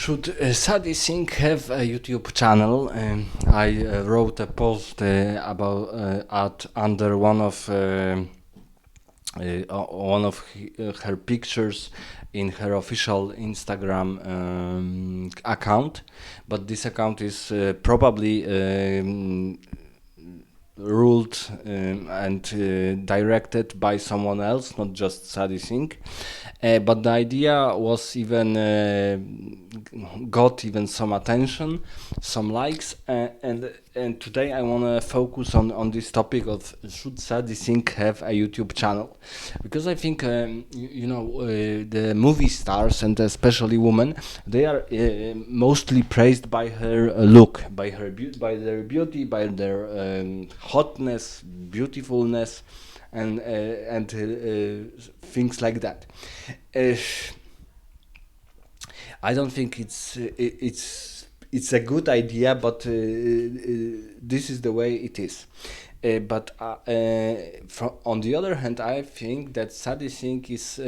Should Sadie Singh have a YouTube channel? I wrote a post about at under one of her pictures in her official Instagram account, but this account is probably ruled and directed by someone else, not just Sadie Singh. But the idea was even got even some attention, some likes, and today I want to focus on this topic of should Sadie Singh have a YouTube channel, because I think the movie stars and especially women, they are mostly praised by her look, by by their beauty, by their hotness, beautifulness, and things like that. Uh, I don't think it's a good idea, but this is the way it is. On the other hand, I think that Sadie Singh is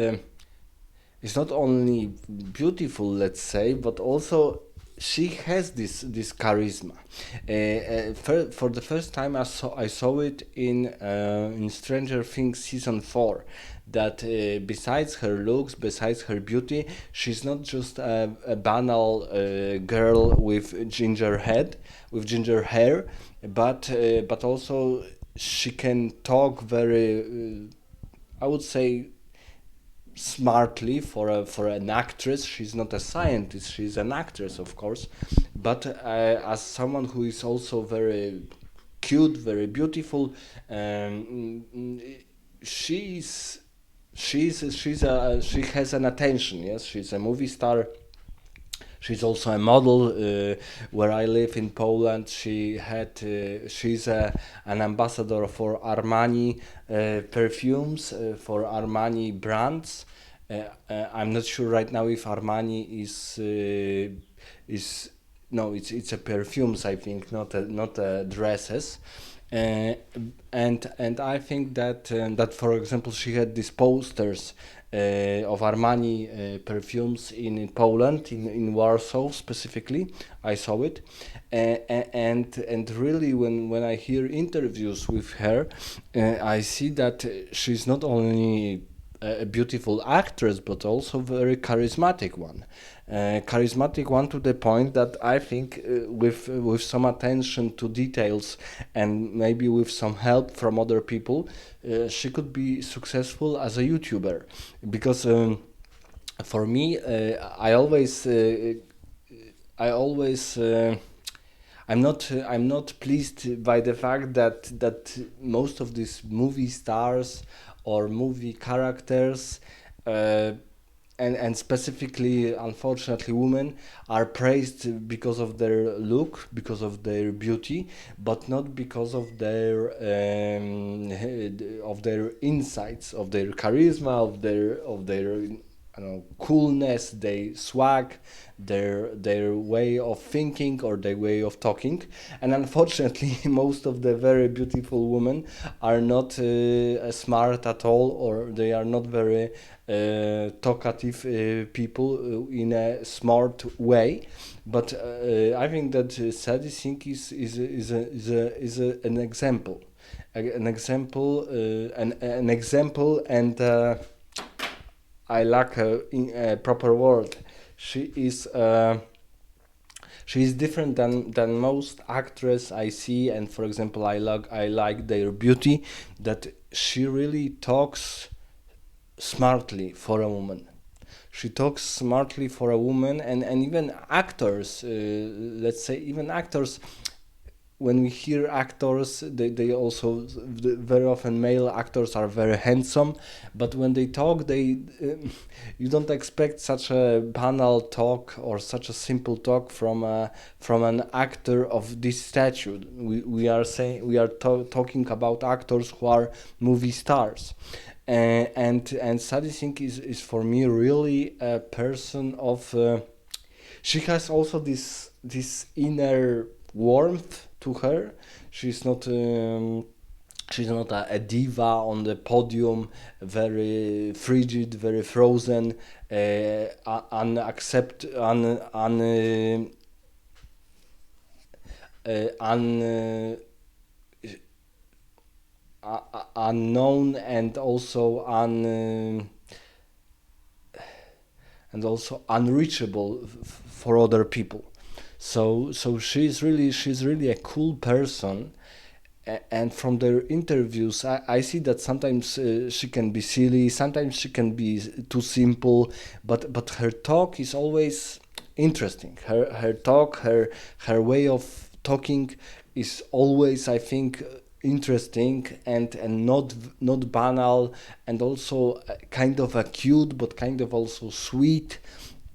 not only beautiful, let's say, but also she has this charisma. For the first time, I saw it in Stranger Things season 4. That besides her looks, besides her beauty, she's not just a banal girl with with ginger hair, but also she can talk very, I would say, smartly for an actress. She's not a scientist; she's an actress, of course. But as someone who is also very cute, very beautiful, she's she has an attention. Yes, she's a movie star. She's also a model. Where I live in Poland, she's an ambassador for Armani perfumes, for Armani brands. I'm not sure right now if Armani is no, it's a perfumes, I think, not dresses. Uh, and I think that, for example, she had these posters of Armani perfumes in Poland, in Warsaw specifically. I saw it, and really, when I hear interviews with her, I see that she's not only a beautiful actress, but also very charismatic one. Charismatic one to the point that I think, with some attention to details and maybe with some help from other people, she could be successful as a YouTuber. Because for me, I always I'm not pleased by the fact that most of these movie stars or movie characters, uh, and specifically, unfortunately, women are praised because of their look, because of their beauty, but not because of their insights, of their charisma, of their I don't know, coolness, their swag, their way of thinking or their way of talking. And unfortunately, most of the very beautiful women are not smart at all, or they are not very talkative people in a smart way. But I think that Sadie Sink is an example, an example, and I lack a proper word. She is. She is different than most actresses I see, and for example, I like their beauty. That she really talks smartly for a woman. She talks smartly for a woman, and even actors. Let's say even actors, when we hear actors, they also, very often male actors are very handsome, but when they talk, you don't expect such a banal talk or such a simple talk from an actor of this stature. We are talking about actors who are movie stars. And Sadie Sink is for me really a person of. She has also this inner warmth to her. She's not. she's not a diva on the podium, very frigid, very frozen, unaccept, un, unknown, and also unreachable for other people. So she's really a cool person. And from their interviews, I see that sometimes she can be silly, sometimes she can be too simple, but her talk is always interesting. Her talk, her way of talking is always, I think, interesting, and not banal, and also kind of cute, but kind of also sweet,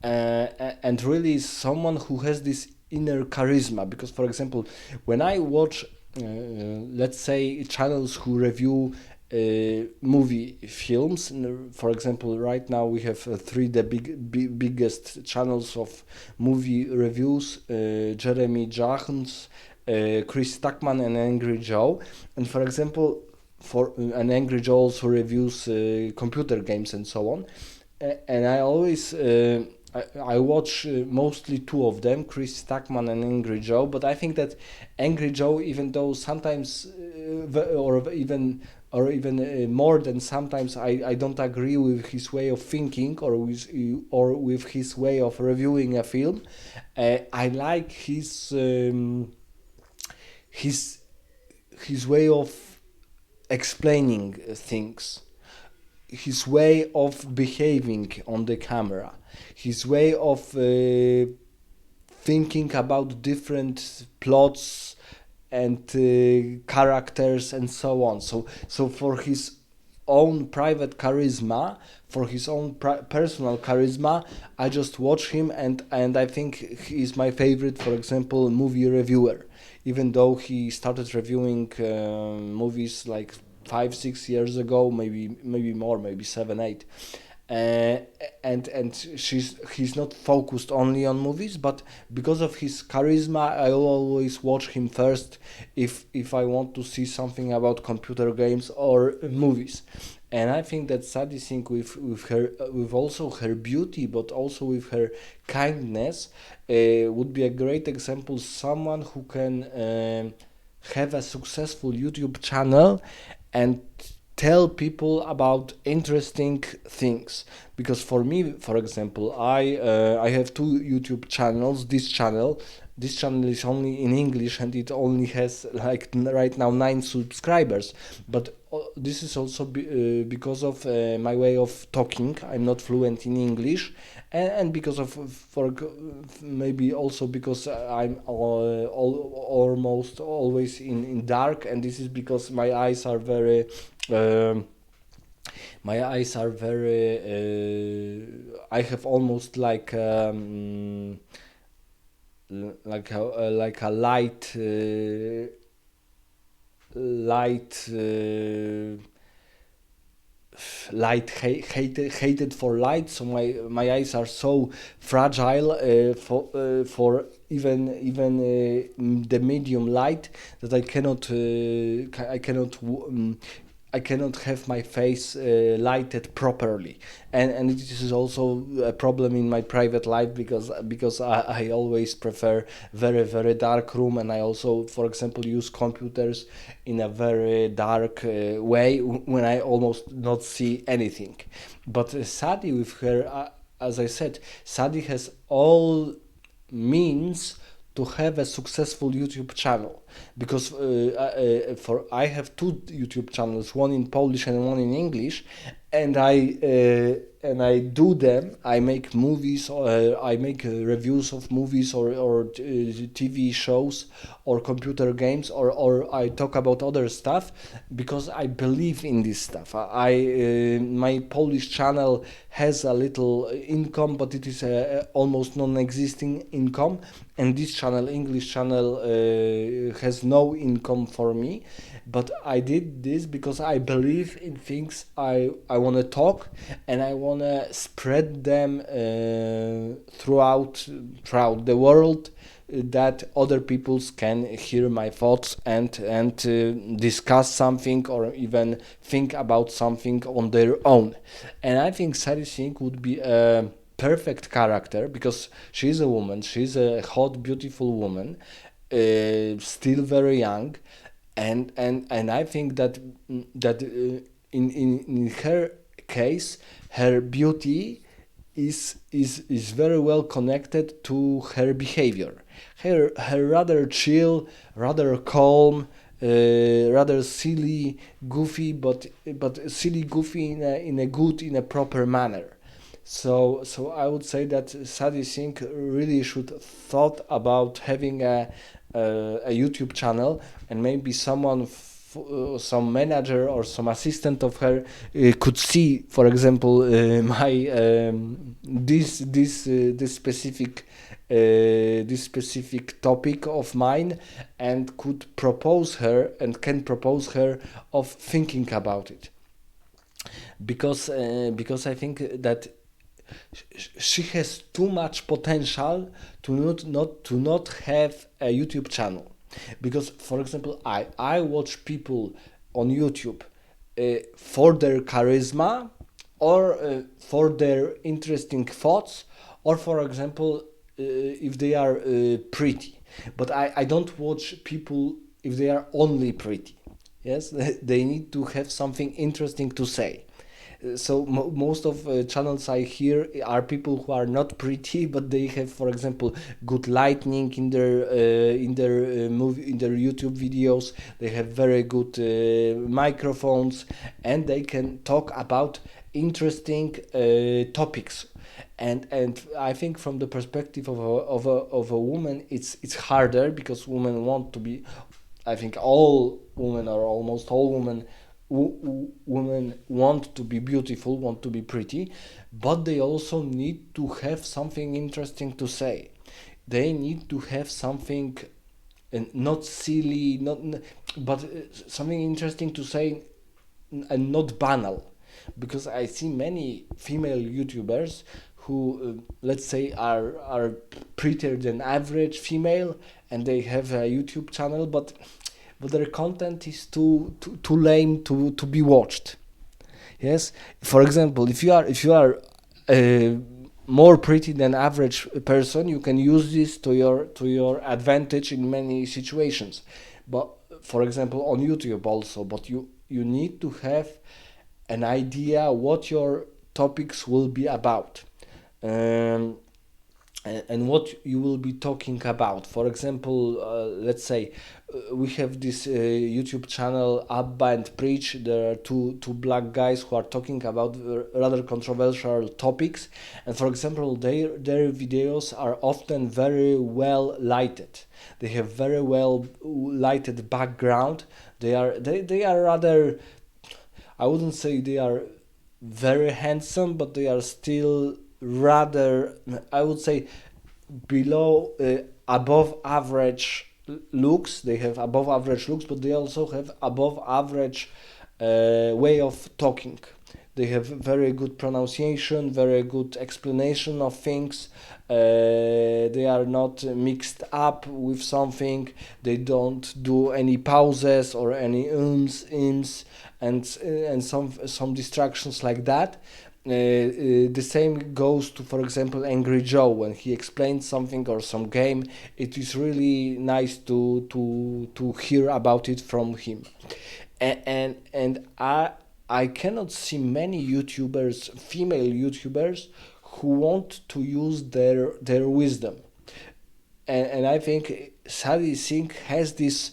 and really someone who has this inner charisma. Because, for example, when I watch, let's say, channels who review movie films, for example, right now we have three the biggest channels of movie reviews: Jeremy Jahns, Chris Stuckman, and Angry Joe. And, for example, for an Angry Joe also reviews computer games and so on. And I always I watch mostly two of them, Chris Stackman and Angry Joe. But I think that Angry Joe, even though sometimes, or even more than sometimes, I don't agree with his way of thinking, or with his way of reviewing a film. I like his his way of explaining things, his way of behaving on the camera, his way of thinking about different plots and characters and so on. So for his own private charisma, for his own personal charisma, I just watch him, and I think he is my favorite, for example, movie reviewer. Even though he started reviewing movies like 5 6 years ago, maybe more, maybe 7 8, uh, and he's not focused only on movies, but because of his charisma, I always watch him first if I want to see something about computer games or movies. And I think that Sadie Sink, with her, with also her beauty, but also with her kindness, would be a great example. Someone who can have a successful YouTube channel and tell people about interesting things. Because for me, for example, I have two YouTube channels. This channel is only in English, and it only has, like, right now, 9 subscribers. But this is also because of my way of talking. I'm not fluent in English, and because of, maybe also because I'm almost always in dark, and this is because my eyes are very um, I have almost like a light hated for light. So my eyes are so fragile for even the medium light, that I cannot have my face lighted properly. And this is also a problem in my private life, because I always prefer very dark room, and I also, for example, use computers in a very dark way, when I almost not see anything. But Sadie, with her, as I said, Sadie has all means to have a successful YouTube channel. Because for I have two YouTube channels, one in Polish and one in English, and I do them. I make movies, I make reviews of movies, or TV shows, or computer games, or I talk about other stuff, because I believe in this stuff. My Polish channel has a little income, but it is almost non-existing income, and this channel, English channel, has no income for me. But I did this because I believe in things I want to talk, and I want to spread them throughout the world, that other people can hear my thoughts and discuss something or even think about something on their own. And I think Sadie Sink would be a perfect character because she's a woman, she's a hot, beautiful woman, still very young, and I think that in her case, her beauty is very well connected to her behavior. Her rather chill, rather calm, rather silly, goofy, but silly, goofy in a good, in a proper manner. So I would say that Sadie Sink really should thought about having a YouTube channel, and maybe some manager or some assistant of her could see, for example, my this specific topic of mine, and could propose her and can propose her of thinking about it, because I think that she has too much potential to not have a YouTube channel. Because, for example, I watch people on YouTube for their charisma, or for their interesting thoughts, or, for example, if they are pretty. But I don't watch people if they are only pretty. Yes, they need to have something interesting to say. So most of channels I hear are people who are not pretty, but they have, for example, good lighting in their movie, in their YouTube videos. They have very good microphones, and they can talk about interesting topics. And I think from the perspective of a woman, it's harder, because women want to be, I think all women, or almost all women want to be beautiful, want to be pretty, but they also need to have something interesting to say. They need to have something, not silly, not but something interesting to say, and not banal. Because I see many female YouTubers who, let's say, are prettier than average female, and they have a YouTube channel, but their content is too lame to be watched. Yes, for example, if you are more pretty than average person, you can use this to your advantage in many situations. But, for example, on YouTube also, but you need to have an idea what your topics will be about. Um, and what you will be talking about. For example, let's say we have this YouTube channel, Abba and Preach. There are two black guys who are talking about rather controversial topics, and, for example, their videos are often very well lighted. They have very well lighted background. They are rather, I wouldn't say they are very handsome, but they are still rather, I would say, below above average looks. They have above average looks, but they also have above average way of talking. They have very good pronunciation, very good explanation of things. They are not mixed up with something. They don't do any pauses or any ims, and some distractions like that. The same goes to, for example, Angry Joe. When he explains something or some game, it is really nice to hear about it from him. And I cannot see many YouTubers, female YouTubers, who want to use their wisdom. And I think Sadie Sink has this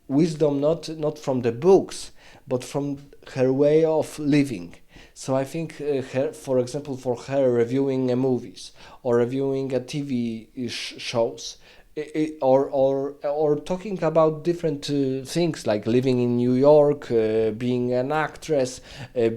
wisdom, not from the books, but from her way of living. So I think, for example, for her reviewing movies, or reviewing a TV shows, or talking about different things, like living in New York, being an actress,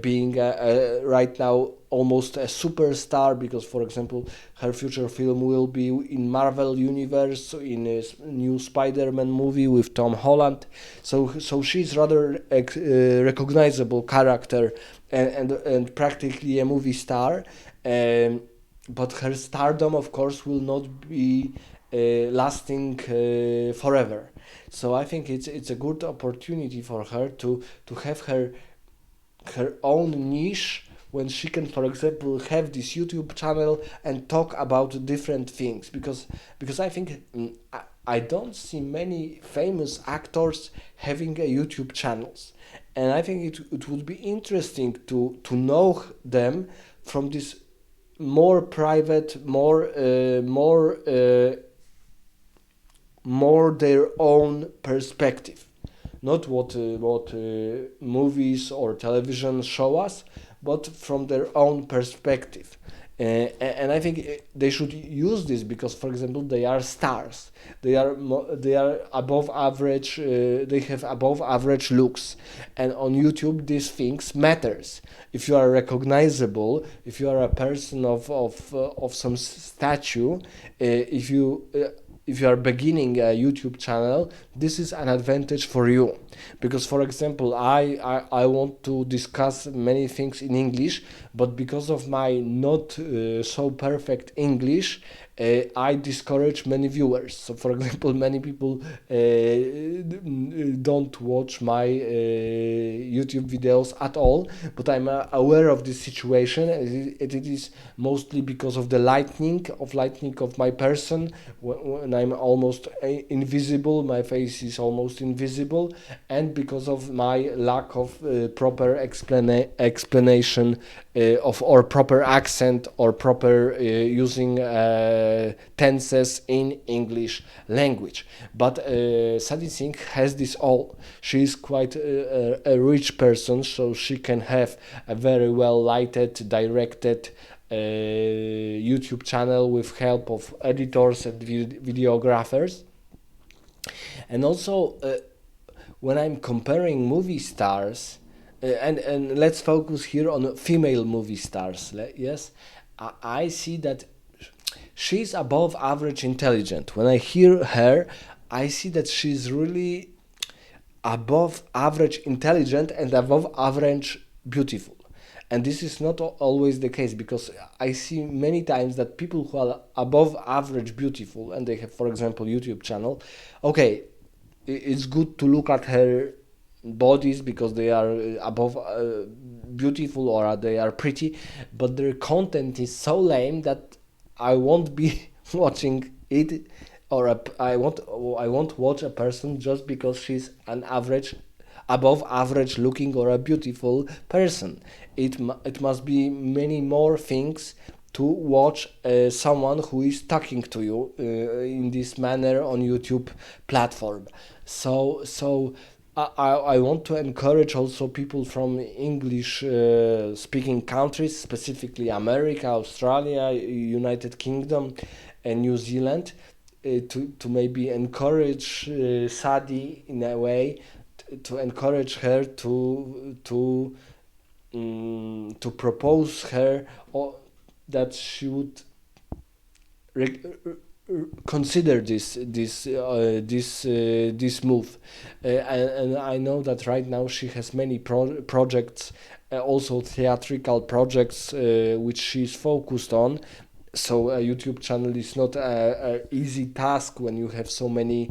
being right now almost a superstar, because, for example, her future film will be in Marvel universe, in a new Spider-Man movie with Tom Holland. So she's rather recognizable character, and practically a movie star. But her stardom, of course, will not be lasting forever. So I think it's a good opportunity for her to have her own niche when she can, for example, have this YouTube channel and talk about different things, because I think I don't see many famous actors having a YouTube channels, and I think it would be interesting to know them from this more private, more their own perspective, not what movies or television show us, but from their own perspective. And I think they should use this because, for example, they are stars. They are above average. They have above average looks, and on YouTube, these things matters. If you are recognizable, if you are a person of some statue, if you are beginning a YouTube channel, this is an advantage for you. Because, for example, I want to discuss many things in English, but because of my not so perfect English, I discourage many viewers. So, for example, many people don't watch my YouTube videos at all, but I'm aware of this situation. It is mostly because of the lightning of my person. When I'm almost invisible, my face is almost invisible, and because of my lack of proper explanation of or proper accent or proper using tenses in English language. But Sadie Singh has this all. She is quite a rich person, so she can have a very well lighted, directed YouTube channel with help of editors and videographers. And also, when I'm comparing movie stars, and let's focus here on female movie stars. Yes, I see that she's above average intelligent. When I hear her, I see that she's really above average intelligent and above average beautiful. And this is not always the case, because I see many times that people who are above average beautiful and they have, for example, YouTube channel, okay, it's good to look at her bodies because they are above beautiful or they are pretty, but their content is so lame that I won't be watching it, or I won't watch a person just because she's an average, above average looking or a beautiful person. It must be many more things to watch someone who is talking to you in this manner on YouTube platform. So I want to encourage also people from English speaking countries, specifically America, Australia, United Kingdom, and New Zealand, to maybe encourage Sadie in a way, to encourage her to propose her, or that she would re- consider this move. And I know that right now she has many projects, also theatrical projects, which she's focused on. So a YouTube channel is not a easy task when you have so many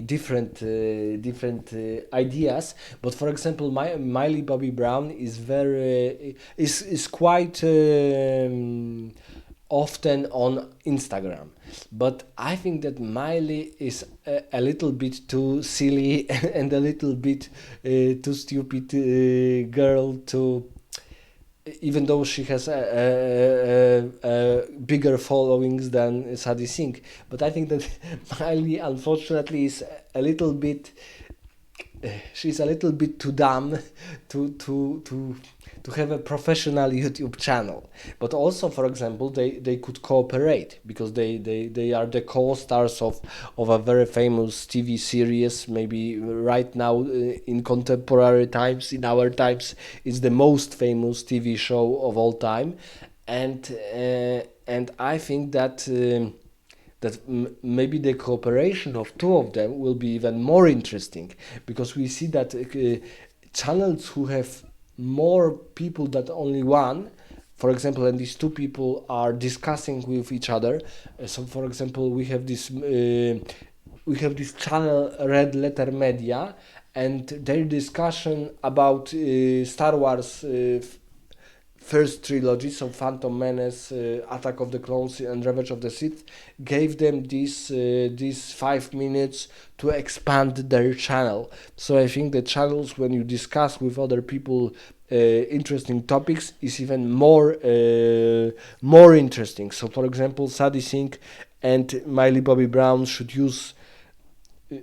different ideas. But for example, Miley Bobby Brown is quite often on Instagram, but I think that Miley is a little bit too silly and a little bit too stupid girl to, even though she has a bigger followings than Sadie Singh. But I think that Miley, unfortunately, is a little bit. She's a little bit too dumb to have a professional YouTube channel. But also, for example, they could cooperate, because they are the co-stars of a very famous TV series. Maybe right now in contemporary times, in our times, it's the most famous TV show of all time, and I think that. Maybe the cooperation of two of them will be even more interesting, because we see that channels who have more people than only one for example, and these two people are discussing with each other. So, for example, we have this channel Red Letter Media, and their discussion about Star Wars first trilogy, so Phantom Menace, Attack of the Clones, and Revenge of the Sith, gave them these 5 minutes to expand their channel. So I think the channels, when you discuss with other people interesting topics, is even more interesting. So, for example, Sadie Sink and Miley Bobby Brown should use.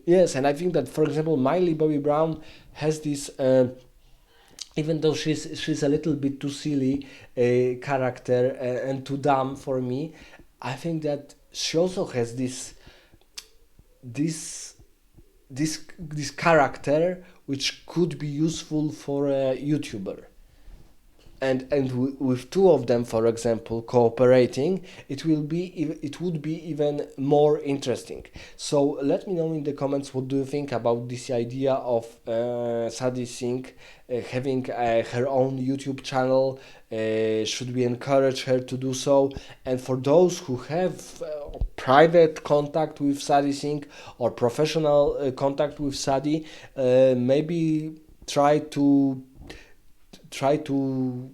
Yes, and I think that, for example, Miley Bobby Brown has this. Even though she's a little bit too silly character and too dumb for me, I think that she also has this this character which could be useful for a YouTuber. And with two of them, for example, cooperating, it would be even more interesting. So let me know in the comments, what do you think about this idea of Sadie Sink having her own YouTube channel. Should we encourage her to do so? And for those who have private contact with Sadie Sink or professional contact with Sadie, maybe try to try to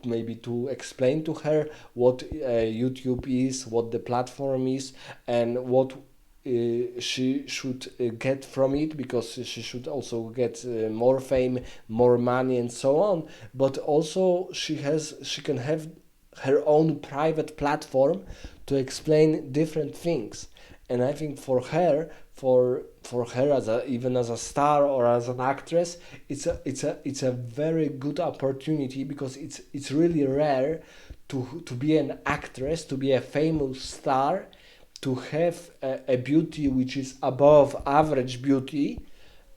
maybe to explain to her what YouTube is, what the platform is, and what she should get from it, because she should also get more fame, more money, and so on. But also she can have her own private platform to explain different things. And I think for her, as even as a star or as an actress, it's a very good opportunity, because it's really rare to be an actress, to be a famous star, to have a beauty which is above average beauty,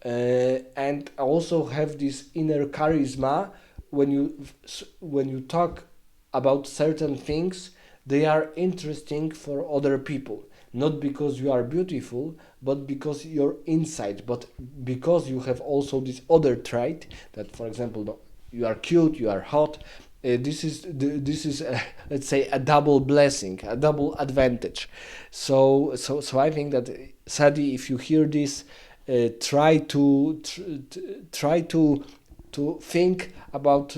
and also have this inner charisma. When you talk about certain things, they are interesting for other people, not because you are beautiful, but because you're inside, but because you have also this other trait that, for example, you are cute, you are hot. This is let's say a double blessing, a double advantage. So I think that, Sadie, if you hear this, try to think about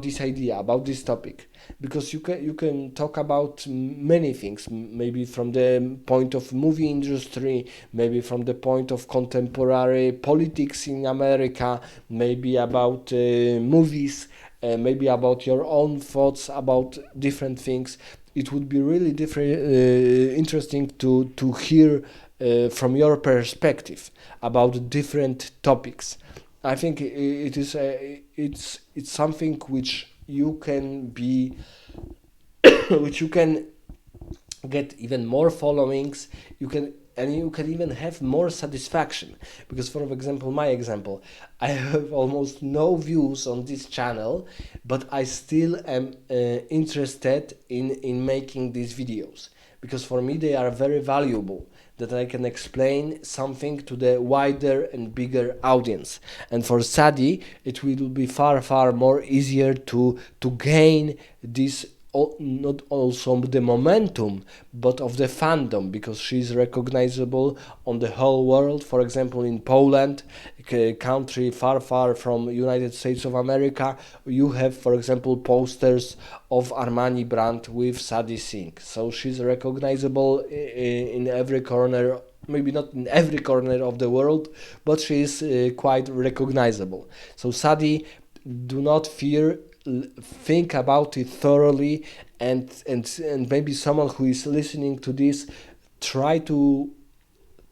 this idea, about this topic, because you can talk about many things, maybe from the point of movie industry, maybe from the point of contemporary politics in America, maybe about movies, maybe about your own thoughts about different things. It would be really interesting to hear from your perspective about different topics. I think it's something which you can be which you can get even more followings. You can even have more satisfaction, because, for example, my example, I have almost no views on this channel, but I still am interested in making these videos, because for me they are very valuable, that I can explain something to the wider and bigger audience. And for Sadie, it will be far more easier to gain this, not also the momentum, but of the fandom, because she's recognizable on the whole world. For example, in Poland, a country far from United States of America, you have, for example, posters of Armani brand with Sadie Sink. So she's recognizable in every corner, maybe not in every corner of the world, but she is quite recognizable. So Sadie, do not fear, think about it thoroughly, and maybe someone who is listening to this, try to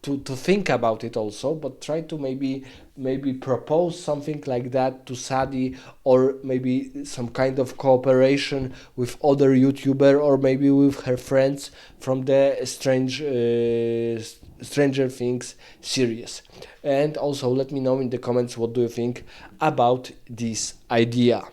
think about it also, but try to maybe propose something like that to Sadie, or maybe some kind of cooperation with other YouTuber, or maybe with her friends from the Stranger Things series. And also let me know in the comments, what do you think about this idea.